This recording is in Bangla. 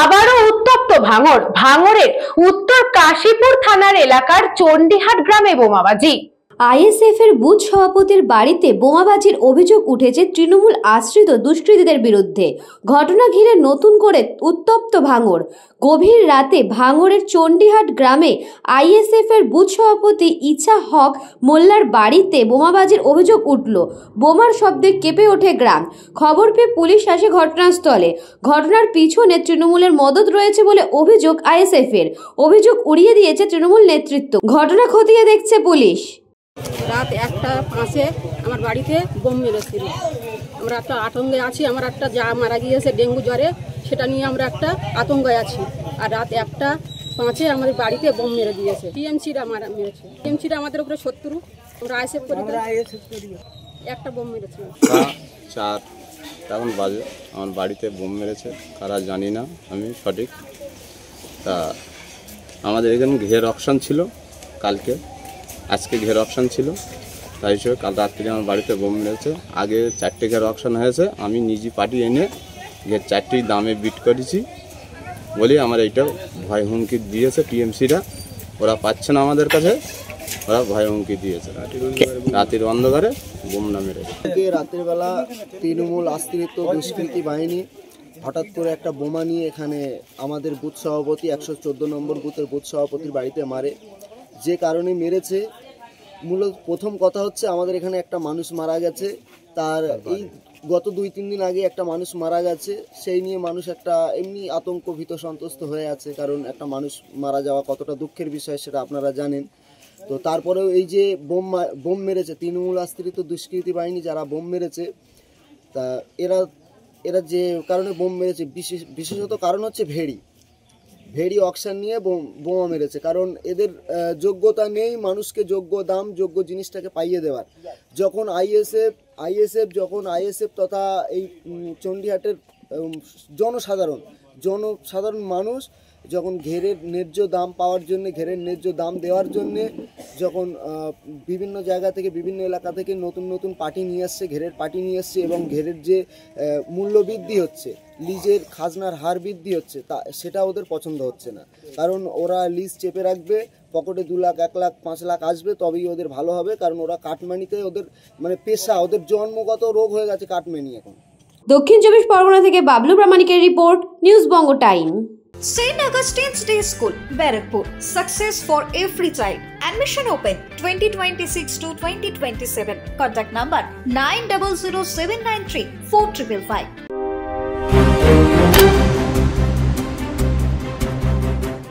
আবারও উত্তপ্ত ভাঙড়ের উত্তর কাশীপুর থানার এলাকার চণ্ডীহাট গ্রামে বোমাবাজি। আইএসএফ এর বুথ সভাপতির বাড়িতে বোমাবাজির অভিযোগ উঠেছে তৃণমূল আশ্রিত দুষ্কৃতীদের বিরুদ্ধে। ঘটনা ঘিরে নতুন করে উত্তপ্ত ভাঙড়। গভীর রাতে ভাঙড়ের চণ্ডীহাট গ্রামে আইএসএফ এর বুথ সভাপতি ইছা হক মোল্লার বাড়িতে বোমাবাজির অভিযোগ উঠল। বোমার শব্দে কেঁপে ওঠে গ্রাম। খবর পেয়ে পুলিশ আসে ঘটনাস্থলে। ঘটনার পিছনে তৃণমূলের মদত রয়েছে বলে অভিযোগ আইএসএফ এর। অভিযোগ উড়িয়ে দিয়েছে তৃণমূল নেতৃত্ব। ঘটনা খতিয়ে দেখছে পুলিশ। রাত 1:05 আমার বাড়িতে বোম মেরেছিল। আমরা একটা আতঙ্কে আছি। আমার একটা যা মারা গিয়েছে ডেঙ্গু জ্বরে, সেটা নিয়ে আমরা একটা আতঙ্কে আছি। আর রাত 1:05 আমাদের বাড়িতে বোম মেরে দিয়েছে। টিএমসিরা মেরেছে। টিএমসিরা আমাদের উপরে শত্রু। আমরা আইএসএফ করি, একটা বোম মেরেছে। 4 এখন বাজে আমার বাড়িতে বোম মেরেছে, কারা জানি না আমি সঠিক। তা আমাদের এখানে ঘের অপশান ছিল, আজকে ঘের অপশান ছিল, তাই হিসেবে কাল রাত্রে আমার বাড়িতে বোম মেরেছে। আগে 4টে ঘের অপশান হয়েছে, আমি নিজে পার্টি এনে ঘের 4টি দামে বিট করেছি বলে আমার এইটা ভয় হুমকি দিয়েছে টিএমসিরা। ওরা পাচ্ছে না আমাদের কাছে, ওরা ভয় হুমকি দিয়েছে রাতের অন্ধকারে বোম না মেরেছে। রাতের বেলা তৃণমূল আশ্রিত দুষ্কৃতী বাহিনী হঠাৎ করে একটা বোমা নিয়ে এখানে আমাদের বুথ সভাপতি 114 নম্বর বুথের বুথ সভাপতির বাড়িতে মারে। যে কারণে মেরেছে, মূলত প্রথম কথা হচ্ছে আমাদের এখানে একটা মানুষ মারা গেছে। তার এই গত 2-3 দিন আগে একটা মানুষ মারা গেছে, সেই নিয়ে মানুষ একটা এমনি আতঙ্ক ভীত সন্ত্রস্ত হয়ে আছে। কারণ একটা মানুষ মারা যাওয়া কতটা দুঃখের বিষয় সেটা আপনারা জানেন। তো তারপরেও এই যে বোম মেরেছে তৃণমূল আশ্রিত দুষ্কৃতী বাহিনী যারা বোম মেরেছে, তা এরা যে কারণে বোম মেরেছে বিশেষত কারণ হচ্ছে ভেড়ি অকশন নিয়ে বোমা মেরেছে। কারণ এদের যোগ্যতা নেই মানুষকে যোগ্য দাম যোগ্য জিনিসটাকে পাইয়ে দেওয়ার। যখন আইএসএফ তথা এই চণ্ডীহাটের জনসাধারণ মানুষ যখন ঘেরের ন্যায্য দাম পাওয়ার জন্য, ঘেরের ন্যায্য দাম দেওয়ার জন্যে যখন বিভিন্ন জায়গা থেকে বিভিন্ন এলাকা থেকে নতুন পার্টি নিয়ে আসছে, ঘেরের পার্টি নিয়ে আসছে, এবং ঘেরের যে মূল্য বৃদ্ধি হচ্ছে, লিজের খাজনার হার বৃদ্ধি হচ্ছে, তা সেটা ওদের পছন্দ হচ্ছে না। কারণ ওরা লিজ চেপে রাখবে, পকেটে 2 লাখ 1 লাখ 5 লাখ আসবে, তবেই ওদের ভালো হবে। কারণ ওরা কাটমানিতে ওদের মানে পেশা, ওদের জন্মগত রোগ হয়ে গেছে কাটমানি এখন। দক্ষিণ 24 পরগনা থেকে Bablu প্রামাণিকের report, news Banga time. St. Augustine's Day School, Barakpur. Success for every child. Admission open 2026 to 2027. Contact number 900793 4555.